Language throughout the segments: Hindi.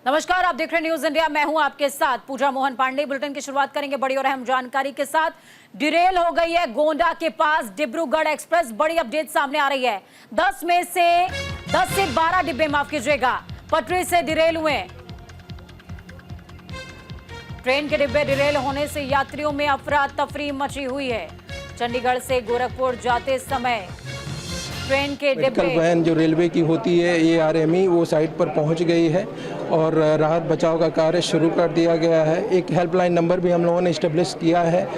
नमस्कार, आप देख रहे हैं न्यूज इंडिया। मैं हूं आपके साथ पूजा मोहन पांडे। बुलेटिन की शुरुआत करेंगे बड़ी और अहम जानकारी के साथ। डिरेल हो गई है गोंडा के पास डिब्रूगढ़ एक्सप्रेस। बड़ी अपडेट सामने आ रही है। 10 से 12 डिब्बे, माफ कीजिएगा, पटरी से डिरेल हुए। ट्रेन के डिब्बे डिरेल होने से यात्रियों में अफरा तफरी मची हुई है। चंडीगढ़ से गोरखपुर जाते समय ट्रेन के मेडिकल वैन जो रेलवे की होती है ARME वो साइट पर पहुंच गई है और राहत बचाव का कार्य शुरू कर दिया गया है। एक हेल्पलाइन नंबर भी हम लोगों ने इस्टेब्लिश किया है।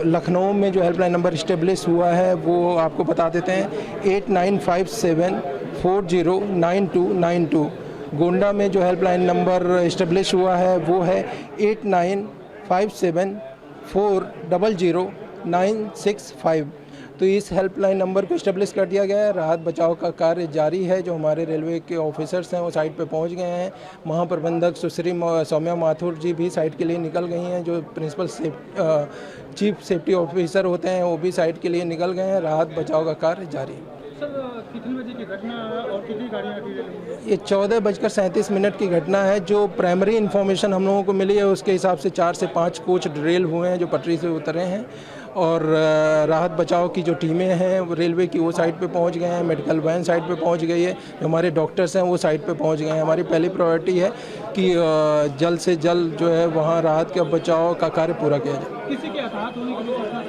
लखनऊ में जो हेल्पलाइन नंबर इस्टेब्लिश हुआ है वो आपको बता देते हैं 8957409292। गोंडा में जो हेल्पलाइन नंबर इस्टेब्लिश हुआ है वो है 8957400965। तो इस हेल्पलाइन नंबर को इस्टेब्लिश कर दिया गया है। राहत बचाव का कार्य जारी है। जो हमारे रेलवे के ऑफिसर्स हैं वो साइट पे पहुंच गए हैं। महाप्रबंधक सुश्री सौम्या माथुर जी भी साइट के लिए निकल गई हैं। जो प्रिंसिपल चीफ सेफ्टी ऑफिसर होते हैं वो भी साइट के लिए निकल गए हैं। राहत बचाव का कार्य जारी है। सर, कितने बजे की घटना है और कितनी गाड़ियाँ ये 14:37 की घटना है। जो प्राइमरी इन्फॉर्मेशन हम लोगों को मिली है उसके हिसाब से 4 से 5 कोच डिरेल हुए हैं जो पटरी से उतरे हैं। और राहत बचाव की जो टीमें हैं वो रेलवे की वो साइट पे पहुंच गए हैं। मेडिकल वैन साइट पे पहुंच गई है। जो हमारे डॉक्टर्स हैं वो साइट पे पहुंच गए हैं। हमारी पहली प्रायोरिटी है कि जल्द से जल्द जो है वहाँ राहत के बचाव का कार्य पूरा किया जाए। किसी के हताहत होने की सूचना?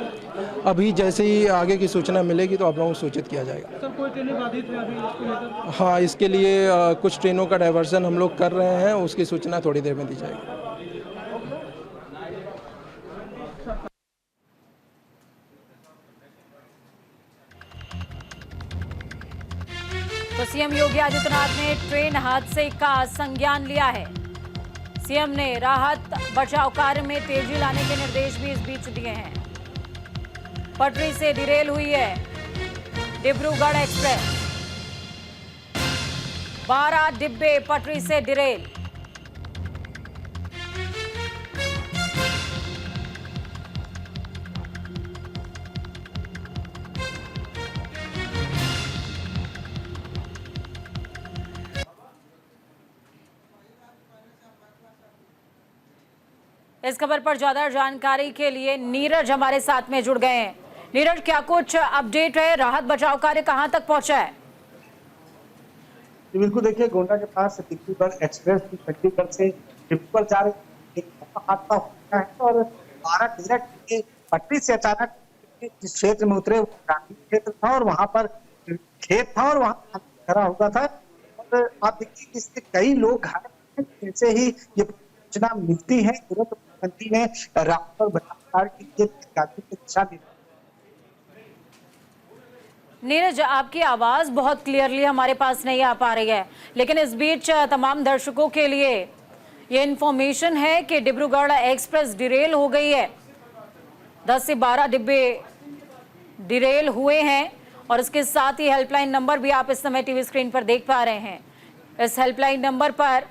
अभी जैसे ही आगे की सूचना मिलेगी तो आप लोगों को सूचित किया जाएगा। सर, कोई ट्रेनें बाधित है अभी इसको लेकर? हाँ, इसके लिए कुछ ट्रेनों का डाइवर्सन हम लोग कर रहे हैं। उसकी सूचना थोड़ी देर में दी जाएगी। तो सीएम योगी आदित्यनाथ ने ट्रेन हादसे का संज्ञान लिया है। सीएम ने राहत बचाव कार्य में तेजी लाने के निर्देश भी इस बीच दिए हैं। पटरी से डिरेल हुई है डिब्रूगढ़ एक्सप्रेस। 12 डिब्बे पटरी से डिरेल। इस खबर पर ज्यादा जानकारी के लिए नीरज हमारे साथ में जुड़ गए हैं। नीरज, क्या कुछ अपडेट है? राहत बचाव कार्य कहां तक पहुंचा है? बिल्कुल, देखिए, गोंडा के पास डिब्रूगढ़ एक्सप्रेस चंडीगढ़ से डिब्रूगढ़ जा रही हादसा हुआ है और 12 ट्रक पटरी से अचानक जिस क्षेत्र में उतरे वो ग्रामीण क्षेत्र था और वहां पर खेत था और वहां खड़ा हुआ था। और आप देखिए कि इससे कई लोग घायल हैं। जैसे ही ये सूचना मिलती है तुरंत मुख्यमंत्री ने राहत और बचाव के लिए दिशा दी। नीरज, आपकी आवाज बहुत क्लियरली हमारे पास नहीं आ पा रही है, लेकिन इस बीच तमाम दर्शकों के लिए ये इन्फॉर्मेशन है कि डिब्रूगढ़ एक्सप्रेस डिरेल हो गई है। 10 से 12 डिब्बे डिरेल हुए हैं और इसके साथ ही हेल्पलाइन नंबर भी आप इस समय टीवी स्क्रीन पर देख पा रहे हैं। इस हेल्पलाइन नंबर पर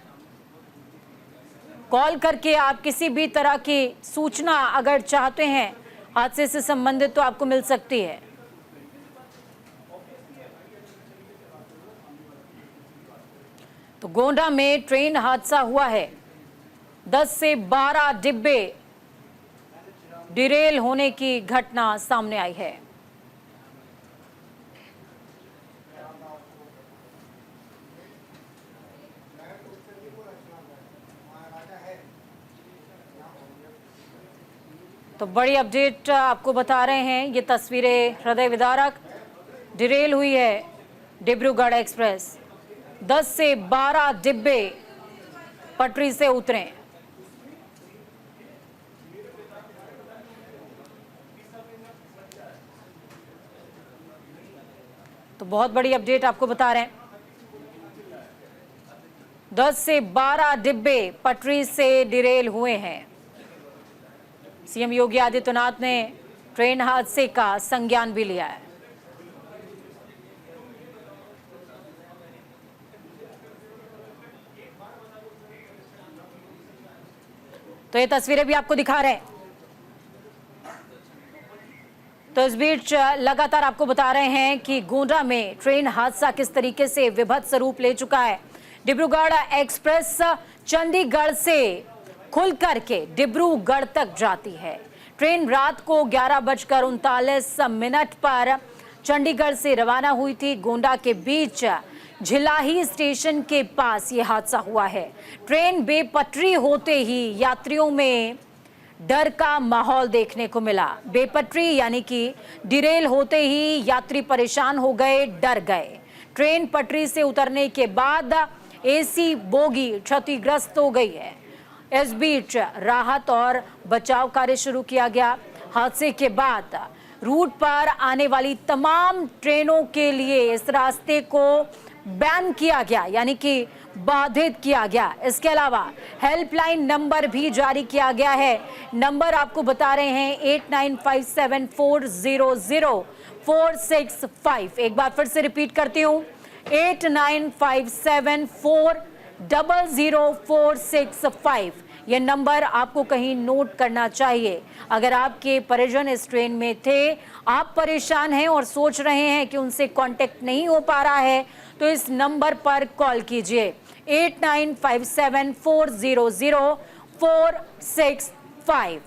कॉल करके आप किसी भी तरह की सूचना अगर चाहते हैं हादसे से संबंधित तो आपको मिल सकती है। तो गोंडा में ट्रेन हादसा हुआ है। 10 से 12 डिब्बे डिरेल होने की घटना सामने आई है। तो बड़ी अपडेट आपको बता रहे हैं। ये तस्वीरें हृदय विदारक। डिरेल हुई है डिब्रूगढ़ एक्सप्रेस। 10 से 12 डिब्बे पटरी से उतरे। तो बहुत बड़ी अपडेट आपको बता रहे हैं। 10 से 12 डिब्बे पटरी से डिरेल हुए हैं। सीएम योगी आदित्यनाथ ने ट्रेन हादसे का संज्ञान भी लिया है। तो ये तस्वीरें भी आपको दिखा रहे हैं। तो इस बीच लगातार आपको बता रहे हैं कि गोंडा में ट्रेन हादसा किस तरीके से विभत्स रूप ले चुका है। डिब्रूगढ़ एक्सप्रेस चंडीगढ़ से खुल करके डिब्रूगढ़ तक जाती है। ट्रेन रात को 11:39 पर चंडीगढ़ से रवाना हुई थी। गोंडा के बीच झिलाही स्टेशन के पास ये हादसा हुआ है। ट्रेन बेपटरी होते ही यात्रियों में डर का माहौल देखने को मिला। बेपटरी यानी कि डिरेल होते ही यात्री परेशान हो गए, डर गए। ट्रेन पटरी से उतरने के बाद एसी बोगी क्षतिग्रस्त हो गई है। इस बीच राहत और बचाव कार्य शुरू किया गया। हादसे के बाद रूट पर आने वाली तमाम ट्रेनों के लिए इस रास्ते को बैन किया गया, यानी कि बाधित किया गया। इसके अलावा हेल्पलाइन नंबर भी जारी किया गया है। नंबर आपको बता रहे हैं 8957400465। एक बार फिर से रिपीट करती हूँ, 8957400465। ये नंबर आपको कहीं नोट करना चाहिए। अगर आपके परिजन इस ट्रेन में थे, आप परेशान हैं और सोच रहे हैं कि उनसे कांटेक्ट नहीं हो पा रहा है, तो इस नंबर पर कॉल कीजिए 8957400465।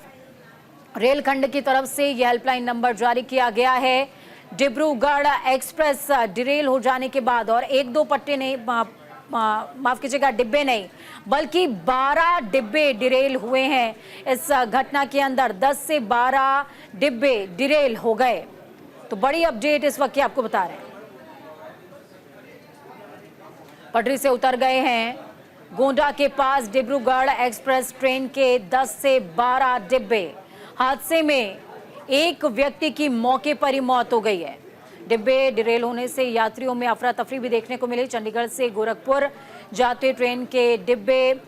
रेलखंड की तरफ से यह हेल्पलाइन नंबर जारी किया गया है। डिब्रूगढ़ एक्सप्रेस डिरेल हो जाने के बाद, और एक दो पट्टे नहीं, माफ कीजिएगा, डिब्बे नहीं बल्कि 12 डिब्बे डिरेल हुए हैं। इस घटना के अंदर 10 से 12 डिब्बे डिरेल हो गए। तो बड़ी अपडेट इस वक्त की आपको बता रहे हैं। पटरी से उतर गए हैं गोंडा के पास डिब्रूगढ़ एक्सप्रेस ट्रेन के 10 से 12 डिब्बे। हादसे में एक व्यक्ति की मौके पर ही मौत हो गई है। डिब्बे डिरेल होने से यात्रियों में अफरा तफरी भी देखने को मिली। चंडीगढ़ से गोरखपुर जाते ट्रेन के डिब्बे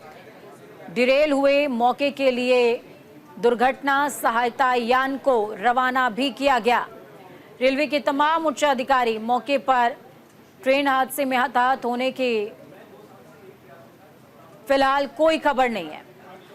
डिरेल हुए। मौके के लिए दुर्घटना सहायता यान को रवाना भी किया गया। रेलवे के तमाम उच्च अधिकारी मौके पर। ट्रेन हादसे में हताहत होने की फिलहाल कोई खबर नहीं है।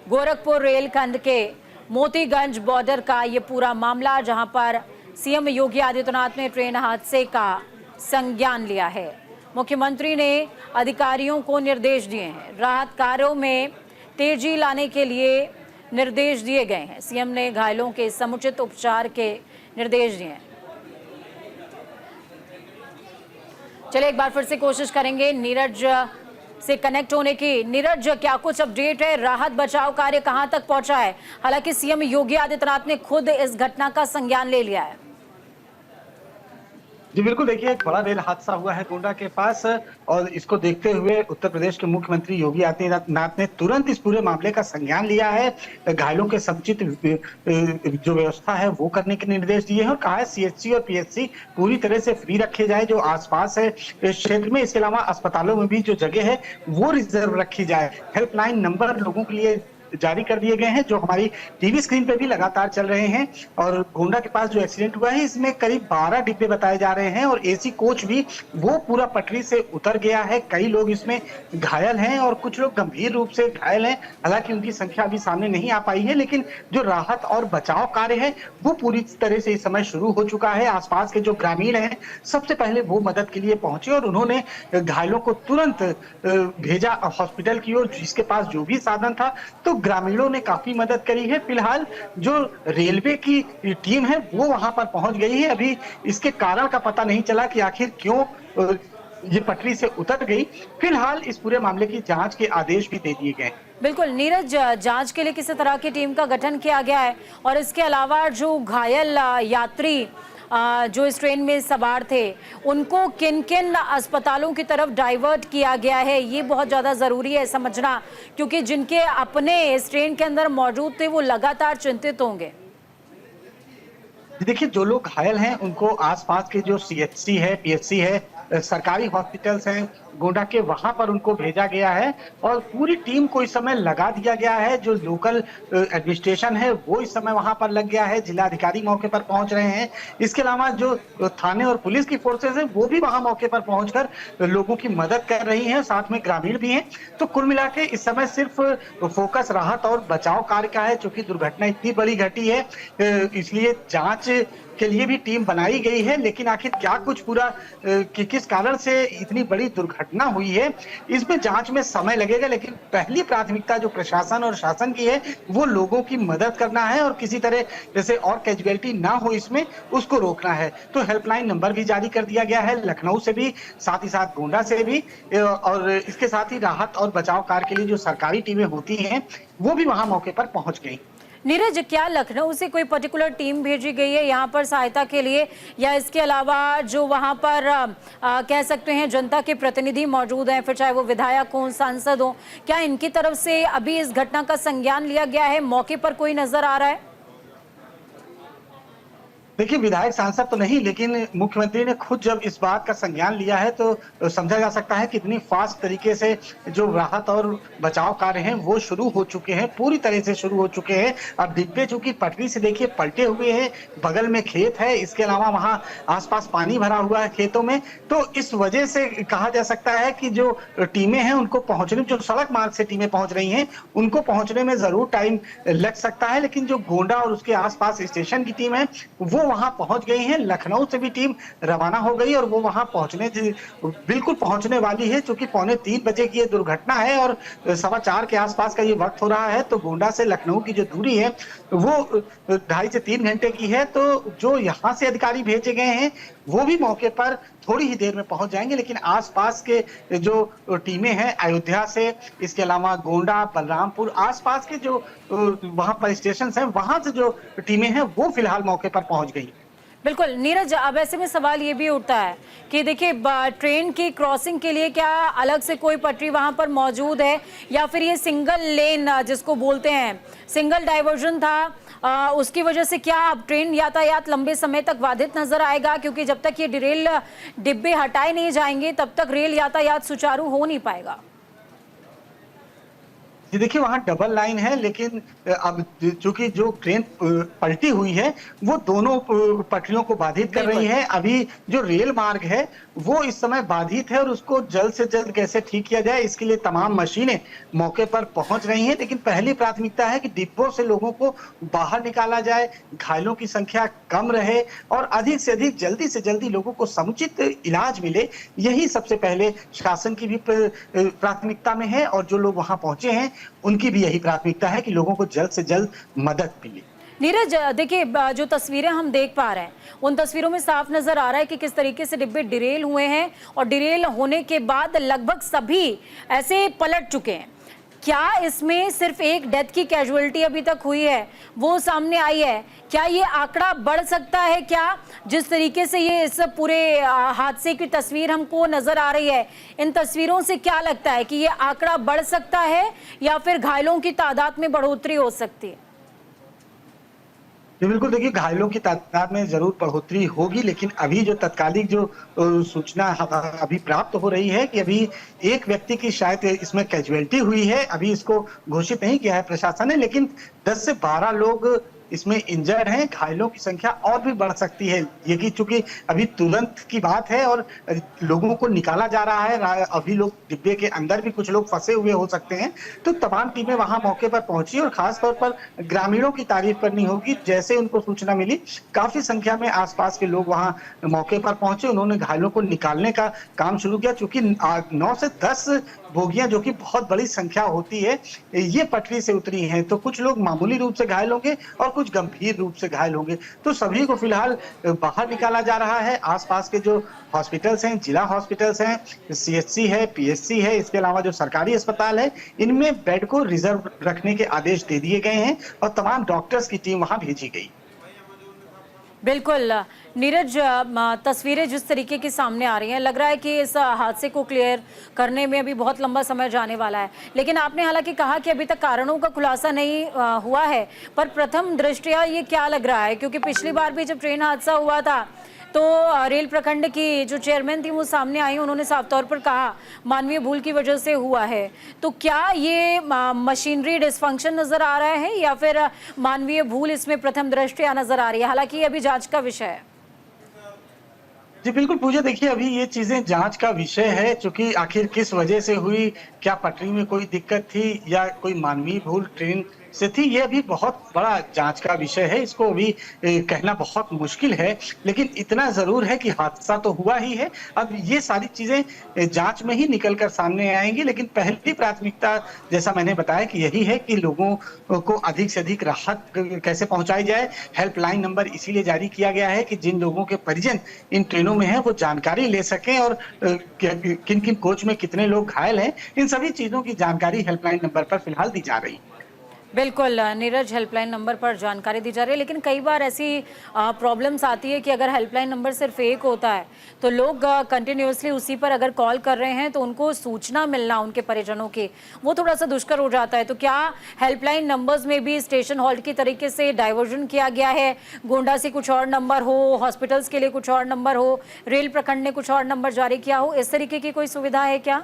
गोरखपुर रेलखंड के मोतीगंज बॉर्डर का ये पूरा मामला, जहां पर सीएम योगी आदित्यनाथ ने ट्रेन हादसे का संज्ञान लिया है। मुख्यमंत्री ने अधिकारियों को निर्देश दिए हैं। राहत कार्यों में तेजी लाने के लिए निर्देश दिए गए हैं। सीएम ने घायलों के समुचित उपचार के निर्देश दिए हैं। चलिए एक बार फिर से कोशिश करेंगे नीरज से कनेक्ट होने की। नीरज, क्या कुछ अपडेट है? राहत बचाव कार्य कहां तक पहुंचा है? हालांकि सीएम योगी आदित्यनाथ ने खुद इस घटना का संज्ञान ले लिया है। जी बिल्कुल, देखिए एक बड़ा रेल हादसा हुआ है गोंडा के पास, और इसको देखते हुए उत्तर प्रदेश के मुख्यमंत्री योगी आदित्यनाथ ने तुरंत इस पूरे मामले का संज्ञान लिया है। घायलों के समुचित जो व्यवस्था है वो करने के निर्देश दिए हैं, और कहा है सीएचसी और पीएचसी पूरी तरह से फ्री रखे जाए जो आसपास है इस क्षेत्र में। इसके अलावा अस्पतालों में भी जो जगह है वो रिजर्व रखी जाए। हेल्पलाइन नंबर लोगों के लिए जारी कर दिए गए हैं, जो हमारी टीवी स्क्रीन पे भी लगातार चल रहे हैं। और गोंडा के पास जो एक्सीडेंट हुआ है, इसमें करीब 12 डिब्बे बताए जा रहे हैं, और एसी कोच भी वो पूरा पटरी से उतर गया है। कई लोग इसमें घायल हैं और कुछ लोग गंभीर रूप से घायल हैं। हालांकि उनकी संख्या अभी सामने नहीं आ पाई है, लेकिन जो राहत और बचाव कार्य है वो पूरी तरह से इस समय शुरू हो चुका है। आसपास के जो ग्रामीण हैं सबसे पहले वो मदद के लिए पहुंचे, और उन्होंने घायलों को तुरंत भेजा हॉस्पिटल की ओर, जिसके पास जो भी साधन था। तो ग्रामीणों ने काफी मदद करी है। फिलहाल जो रेलवे की टीम है वो वहां पर पहुंच गई है। अभी इसके कारण का पता नहीं चला कि आखिर क्यों ये पटरी से उतर गई। फिलहाल इस पूरे मामले की जांच के आदेश भी दे दिए गए। बिल्कुल नीरज, जांच के लिए किसी तरह की टीम का गठन किया गया है? और इसके अलावा जो घायल यात्री जो इस ट्रेन में सवार थे, उनको किन किन अस्पतालों की तरफ डाइवर्ट किया गया है, ये बहुत ज़्यादा ज़रूरी है समझना, क्योंकि जिनके अपने इस ट्रेन के अंदर मौजूद थे वो लगातार चिंतित होंगे। देखिए जो लोग घायल हैं उनको आसपास के जो सीएचसी है, पीएचसी है, सरकारी हॉस्पिटल्स हैं गोंडा के, वहां पर उनको भेजा गया है। और पूरी टीम को इस समय लगा दिया गया है। जो लोकल एडमिनिस्ट्रेशन है वो इस समय वहां पर लग गया है। जिलाधिकारी मौके पर पहुंच रहे हैं। इसके अलावा जो थाने और पुलिस की फोर्सेस है वो भी वहां मौके पर पहुंचकर लोगों की मदद कर रही हैं। साथ में ग्रामीण भी हैं। तो कुल मिला के इस समय सिर्फ फोकस राहत और बचाव कार्य का है, चूंकि दुर्घटना इतनी बड़ी घटी है, इसलिए जांच के लिए भी टीम बनाई गई है। लेकिन आखिर क्या कुछ पूरा किस कारण से इतनी बड़ी दुर्घटना घटना हुई है, इसमें जांच में समय लगेगा, लेकिन पहली प्राथमिकता जो प्रशासन और शासन की है वो लोगों की मदद करना है और किसी तरह जैसे और कैजुअलिटी ना हो इसमें उसको रोकना है। तो हेल्पलाइन नंबर भी जारी कर दिया गया है, लखनऊ से भी, साथ ही साथ गोंडा से भी, और इसके साथ ही राहत और बचाव कार्य के लिए जो सरकारी टीमें होती हैं वो भी वहां मौके पर पहुंच गई। नीरज, क्या लखनऊ से कोई पर्टिकुलर टीम भेजी गई है यहाँ पर सहायता के लिए, या इसके अलावा जो वहाँ पर कह सकते हैं जनता के प्रतिनिधि मौजूद हैं, फिर चाहे वो विधायक हों, सांसद हों, क्या इनकी तरफ से अभी इस घटना का संज्ञान लिया गया है? मौके पर कोई नजर आ रहा है? देखिए, विधायक सांसद तो नहीं, लेकिन मुख्यमंत्री ने खुद जब इस बात का संज्ञान लिया है तो समझा जा सकता है कि इतनी फास्ट तरीके से जो राहत और बचाव कार्य हैं वो शुरू हो चुके हैं, पूरी तरह से शुरू हो चुके हैं। अब डिब्बे चूंकि पटरी से देखिए पलटे हुए हैं, बगल में खेत है, इसके अलावा वहां आसपास पानी भरा हुआ है खेतों में, तो इस वजह से कहा जा सकता है कि जो टीमें हैं उनको पहुंचने, जो सड़क मार्ग से टीमें पहुंच रही हैं उनको पहुंचने में जरूर टाइम लग सकता है, लेकिन जो गोंडा और उसके आसपास स्टेशन की टीम है वो वहां पहुंच गई हैं। लखनऊ से भी टीम रवाना हो गई और वो वहां बिल्कुल पहुंचने वाली है, क्योंकि 3:15 बजे की ये दुर्घटना है और 4:15 के आसपास का ये वक्त हो रहा है। तो गोंडा से लखनऊ की जो दूरी है वो 2.5 से 3 घंटे की है। तो जो यहाँ से अधिकारी भेजे गए हैं वो भी मौके पर थोड़ी ही देर में पहुंच जाएंगे, लेकिन आसपास के जो टीमें हैं अयोध्या से, इसके अलावा गोंडा, बलरामपुर, आसपास के जो वहां पर स्टेशन हैं वहां से जो टीमें हैं वो फिलहाल मौके पर पहुंच गई। बिल्कुल नीरज, अब ऐसे में सवाल ये भी उठता है कि देखिए ट्रेन की क्रॉसिंग के लिए क्या अलग से कोई पटरी वहां पर मौजूद है, या फिर ये सिंगल लेन जिसको बोलते हैं सिंगल डाइवर्जन था, उसकी वजह से क्या अब ट्रेन यातायात लंबे समय तक बाधित नजर आएगा? क्योंकि जब तक ये डिरेल डिब्बे हटाए नहीं जाएंगे तब तक रेल यातायात सुचारू हो नहीं पाएगा। जी देखिए, वहाँ डबल लाइन है, लेकिन अब चूंकि जो ट्रेन पलटी हुई है वो दोनों पटरियों को बाधित कर रही है। अभी जो रेल मार्ग है वो इस समय बाधित है और उसको जल्द से जल्द कैसे ठीक किया जाए इसके लिए तमाम मशीनें मौके पर पहुंच रही हैं। लेकिन पहली प्राथमिकता है कि डिब्बों से लोगों को बाहर निकाला जाए, घायलों की संख्या कम रहे और अधिक से अधिक जल्दी से जल्दी लोगों को समुचित इलाज मिले, यही सबसे पहले शासन की भी प्राथमिकता में है और जो लोग वहां पहुंचे हैं उनकी भी यही प्राथमिकता है कि लोगों को जल्द से जल्द मदद मिले। नीरज, देखिए जो तस्वीरें हम देख पा रहे हैं उन तस्वीरों में साफ नजर आ रहा है कि किस तरीके से डिब्बे डिरेल हुए हैं और डिरेल होने के बाद लगभग सभी ऐसे पलट चुके हैं। क्या इसमें सिर्फ एक डेथ की कैजुअलिटी अभी तक हुई है वो सामने आई है? क्या ये आंकड़ा बढ़ सकता है? क्या जिस तरीके से ये इस पूरे हादसे की तस्वीर हमको नजर आ रही है, इन तस्वीरों से क्या लगता है कि ये आंकड़ा बढ़ सकता है या फिर घायलों की तादाद में बढ़ोतरी हो सकती है? जी बिल्कुल, देखिए घायलों की तादाद में जरूर बढ़ोतरी होगी, लेकिन अभी जो तत्कालिक जो सूचना अभी प्राप्त हो रही है कि अभी एक व्यक्ति की शायद इसमें कैजुअलिटी हुई है। अभी इसको घोषित नहीं किया है प्रशासन ने, लेकिन 10 से 12 लोग इसमें इंजर्ड हैं। घायलों की संख्या और भी बढ़ सकती है, ये कि चूंकि अभी तुरंत की बात है और लोगों को निकाला जा रहा है, अभी लोग डिब्बे के अंदर भी कुछ लोग फंसे हुए हो सकते हैं। तो तमाम टीमें वहां मौके पर पहुंची और खासतौर पर ग्रामीणों की तारीफ करनी होगी। जैसे उनको सूचना मिली काफी संख्या में आसपास के लोग वहां मौके पर पहुंचे, उन्होंने घायलों को निकालने का काम शुरू किया। चूंकि 9 से 10 बोगियां, जो कि बहुत बड़ी संख्या होती है, ये पटरी से उतरी हैं, तो कुछ लोग मामूली रूप से घायल होंगे और कुछ गंभीर रूप से घायल होंगे। तो सभी को फिलहाल बाहर निकाला जा रहा है। आसपास के जो हॉस्पिटल्स हैं, जिला हॉस्पिटल्स हैं, CHC है, PHC है, इसके अलावा जो सरकारी अस्पताल है, इनमें बेड को रिजर्व रखने के आदेश दे दिए गए हैं और तमाम डॉक्टर्स की टीम वहां भेजी गई। बिल्कुल नीरज, तस्वीरें जिस तरीके की सामने आ रही हैं, लग रहा है कि इस हादसे को क्लियर करने में अभी बहुत लंबा समय जाने वाला है। लेकिन आपने हालांकि कहा कि अभी तक कारणों का खुलासा नहीं हुआ है, पर प्रथम दृष्टया ये क्या लग रहा है? क्योंकि पिछली बार भी जब ट्रेन हादसा हुआ था तो रेल प्रखंड की जो चेयरमैन थी वो सामने आई, उन्होंने साफ तौर पर कहा मानवीय भूल की वजह से हुआ है। तो क्या ये मशीनरी डिसफंक्शन नजर आ रहा है या फिर मानवीय भूल इसमें प्रथम दृष्टया नजर आ रही है? हालांकि ये अभी जांच का विषय है। जी बिल्कुल पूजा, देखिए अभी ये चीजें जांच का विषय है, क्योंकि आखिर किस वजह से हुई, क्या पटरी में कोई दिक्कत थी या कोई मानवीय भूल ट्रेन स्थिति ये अभी बहुत बड़ा जांच का विषय है, इसको अभी कहना बहुत मुश्किल है, लेकिन इतना जरूर है कि हादसा तो हुआ ही है। अब ये सारी चीजें जांच में ही निकल कर सामने आएंगी, लेकिन पहली प्राथमिकता जैसा मैंने बताया कि यही है कि लोगों को अधिक से अधिक राहत कैसे पहुंचाई जाए। हेल्पलाइन नंबर इसीलिए जारी किया गया है कि जिन लोगों के परिजन इन ट्रेनों में हैं वो जानकारी ले सकें और किन किन कोच में कितने लोग घायल हैं, इन सभी चीजों की जानकारी हेल्पलाइन नंबर पर फिलहाल दी जा रही है। बिल्कुल नीरज, हेल्पलाइन नंबर पर जानकारी दी जा रही है, लेकिन कई बार ऐसी प्रॉब्लम्स आती है कि अगर हेल्पलाइन नंबर सिर्फ एक होता है तो लोग कंटिन्यूसली उसी पर अगर कॉल कर रहे हैं तो उनको सूचना मिलना उनके परिजनों की वो थोड़ा सा दुष्कर हो जाता है। तो क्या हेल्पलाइन नंबर्स में भी स्टेशन हॉल्ट की तरीके से डाइवर्जन किया गया है? गोंडा से कुछ और नंबर हो, हॉस्पिटल्स के लिए कुछ और नंबर हो, रेल प्रखंड ने कुछ और नंबर जारी किया हो, इस तरीके की कोई सुविधा है क्या?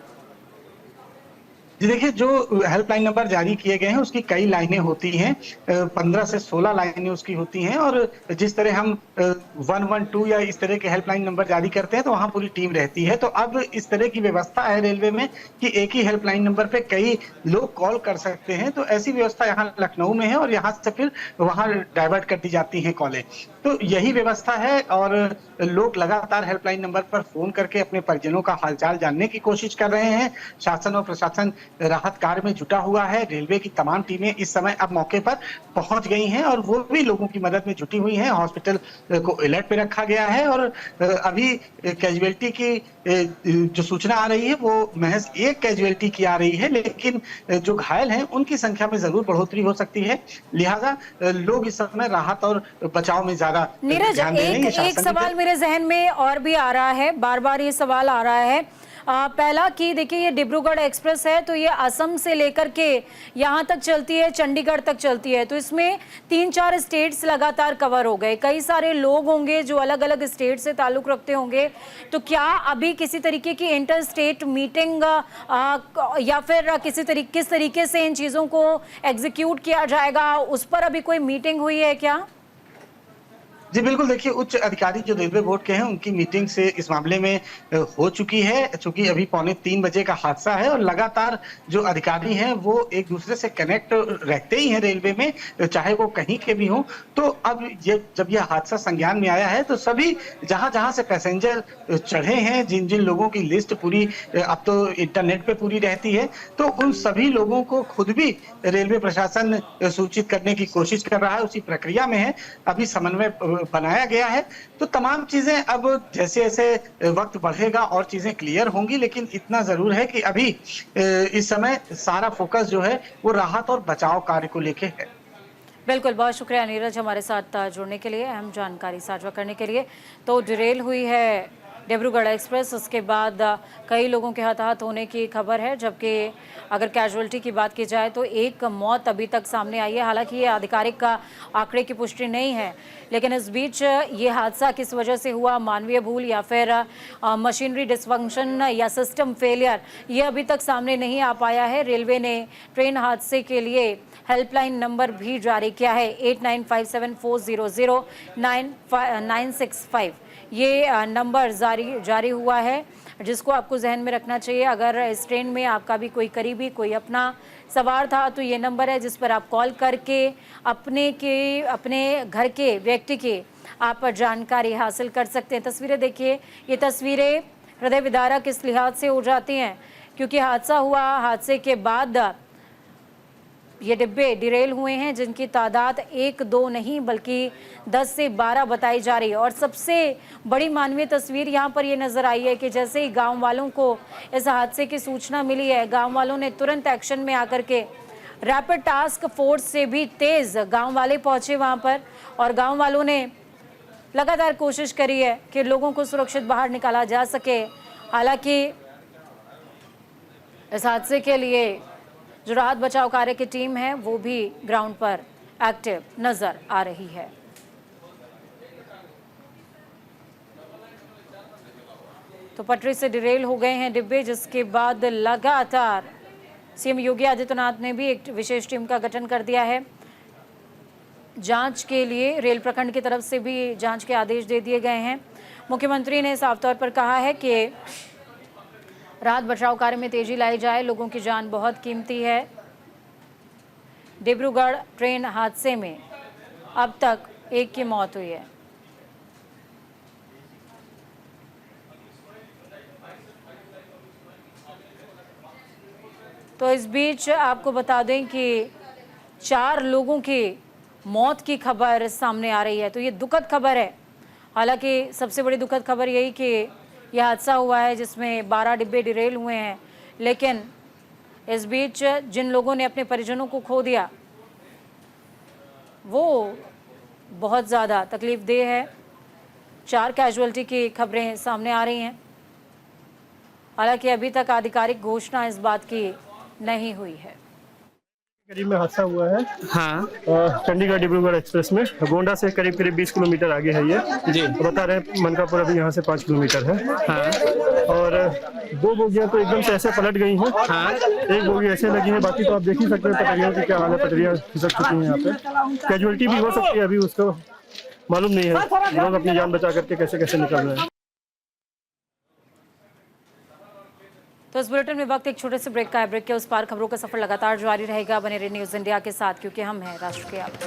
जी देखिए, जो हेल्पलाइन नंबर जारी किए गए हैं उसकी कई लाइनें होती हैं, 15 से 16 लाइनें उसकी होती हैं, और जिस तरह हम 112 या इस तरह के हेल्पलाइन नंबर जारी करते हैं तो वहाँ पूरी टीम रहती है। तो अब इस तरह की व्यवस्था है रेलवे में कि एक ही हेल्पलाइन नंबर पे कई लोग कॉल कर सकते हैं। तो ऐसी व्यवस्था यहाँ लखनऊ में है और यहाँ से फिर वहाँ डाइवर्ट कर दी जाती हैं कॉलें। तो यही व्यवस्था है और लोग लगातार हेल्पलाइन नंबर पर फोन करके अपने परिजनों का हालचाल जानने की कोशिश कर रहे हैं। शासन और प्रशासन राहत कार्य में जुटा हुआ है। रेलवे की तमाम टीमें इस समय अब मौके पर पहुंच गई हैं और वो भी लोगों की मदद में जुटी हुई हैं। हॉस्पिटल को अलर्ट पे रखा गया है और अभी कैजुअलिटी की जो सूचना आ रही है वो महज एक कैजुअलिटी की आ रही है, लेकिन जो घायल हैं उनकी संख्या में जरूर बढ़ोतरी हो सकती है। लिहाजा लोग इस समय राहत और बचाव में ज्यादा नीरज, ध्यान दे रहे हैं। एक सवाल मेरे जहन में और भी आ रहा है, बार बार ये सवाल आ रहा है। पहला कि देखिए ये डिब्रूगढ़ एक्सप्रेस है तो ये असम से लेकर के यहाँ तक चलती है, चंडीगढ़ तक चलती है, तो इसमें 3-4 स्टेट्स लगातार कवर हो गए। कई सारे लोग होंगे जो अलग अलग स्टेट से ताल्लुक रखते होंगे। तो क्या अभी किसी तरीके की इंटर स्टेट मीटिंग या फिर किस तरीके से इन चीज़ों को एग्जीक्यूट किया जाएगा, उस पर अभी कोई मीटिंग हुई है क्या? जी बिल्कुल, देखिए उच्च अधिकारी जो रेलवे बोर्ड के हैं उनकी मीटिंग से इस मामले में हो चुकी है। चूंकि अभी 2:45 बजे का हादसा है और लगातार जो अधिकारी हैं वो एक दूसरे से कनेक्ट रहते ही हैं रेलवे में, चाहे वो कहीं के भी हों। तो अब जब यह हादसा संज्ञान में आया है तो सभी जहां से पैसेंजर चढ़े हैं, जिन जिन लोगों की लिस्ट पूरी अब तो इंटरनेट पे पूरी रहती है, तो उन सभी लोगों को खुद भी रेलवे प्रशासन सूचित करने की कोशिश कर रहा है, उसी प्रक्रिया में है। अभी समन्वय बनाया गया है। तो तमाम चीजें अब जैसे जैसे वक्त बढ़ेगा और चीजें क्लियर होंगी, लेकिन इतना जरूर है कि अभी इस समय सारा फोकस जो है वो राहत और बचाव कार्य को लेके है। बिल्कुल, बहुत शुक्रिया नीरज हमारे साथ जुड़ने के लिए, अहम जानकारी साझा करने के लिए। तो डिरेल हुई है डिब्रूगढ़ एक्सप्रेस, उसके बाद कई लोगों के हताहत होने की खबर है, जबकि अगर कैजुअलिटी की बात की जाए तो एक मौत अभी तक सामने आई है। हालांकि ये आधिकारिक आंकड़े की पुष्टि नहीं है, लेकिन इस बीच ये हादसा किस वजह से हुआ, मानवीय भूल या फिर मशीनरी डिसफंक्शन या सिस्टम फेलियर, ये अभी तक सामने नहीं आ पाया है। रेलवे ने ट्रेन हादसे के लिए हेल्पलाइन नंबर भी जारी किया है 8957400965 ये नंबर जारी हुआ है, जिसको आपको जहन में रखना चाहिए। अगर इस ट्रेन में आपका भी कोई करीबी, कोई अपना सवार था तो ये नंबर है जिस पर आप कॉल करके अपने घर के व्यक्ति की आप जानकारी हासिल कर सकते हैं। तस्वीरें देखिए, ये तस्वीरें हृदय विदारक इस लिहाज से हो जाती हैं क्योंकि हादसा हुआ, हादसे के बाद ये डिब्बे डिरेल हुए हैं जिनकी तादाद 1-2 नहीं बल्कि 10 से 12 बताई जा रही है। और सबसे बड़ी मानवीय तस्वीर यहाँ पर ये नज़र आई है कि जैसे ही गांव वालों को इस हादसे की सूचना मिली है, गांव वालों ने तुरंत एक्शन में आकर के रैपिड टास्क फोर्स से भी तेज़ गांव वाले पहुँचे वहाँ पर और गाँव वालों ने लगातार कोशिश करी है कि लोगों को सुरक्षित बाहर निकाला जा सके। हालांकि इस हादसे के लिए जो राहत बचाव कार्य की टीम है वो भी ग्राउंड पर एक्टिव नजर आ रही है। तो पटरी से डिरेल हो गए हैं डिब्बे, जिसके बाद लगातार सीएम योगी आदित्यनाथ ने भी एक विशेष टीम का गठन कर दिया है जांच के लिए। रेल प्रखंड की तरफ से भी जांच के आदेश दे दिए गए हैं। मुख्यमंत्री ने साफ तौर पर कहा है कि राहत बचाव कार्य में तेजी लाई जाए, लोगों की जान बहुत कीमती है। डिब्रूगढ़ ट्रेन हादसे में अब तक 1 की मौत हुई है। तो इस बीच आपको बता दें कि 4 लोगों की मौत की खबर सामने आ रही है। तो ये दुखद खबर है। हालांकि सबसे बड़ी दुखद खबर यही कि यह हादसा हुआ है जिसमें 12 डिब्बे डिरेल हुए हैं, लेकिन इस बीच जिन लोगों ने अपने परिजनों को खो दिया वो बहुत ज़्यादा तकलीफदेह है। 4 कैजुअल्टी की खबरें सामने आ रही हैं। हालांकि अभी तक आधिकारिक घोषणा इस बात की नहीं हुई है। करीब में हादसा हुआ है। हाँ चंडीगढ़ डिब्रूगढ़ एक्सप्रेस में गोंडा से करीब 20 किलोमीटर आगे है ये जी। तो बता रहे हैं मनकापुर अभी यहाँ से 5 किलोमीटर है। हाँ और 2 बोगियां तो एकदम से ऐसे पलट गई हैं। हाँ 1 बोगी ऐसे लगी है, बाकी तो आप देख ही सकते हैं पटरियों की क्या हाल है। पटरियां खिसक चुकी हैं यहाँ पे। कैजुअलिटी भी हो सकती है, अभी उसको मालूम नहीं है। लोग अपनी जान बचा करके कैसे कैसे निकल रहे हैं। तो इस बुलेटिन में वक्त एक छोटे से ब्रेक का है। ब्रेक के उस पार खबरों का सफर लगातार जारी रहेगा। बने रहिए न्यूज़ इंडिया के साथ, क्योंकि हम हैं राष्ट्र के आवाज़।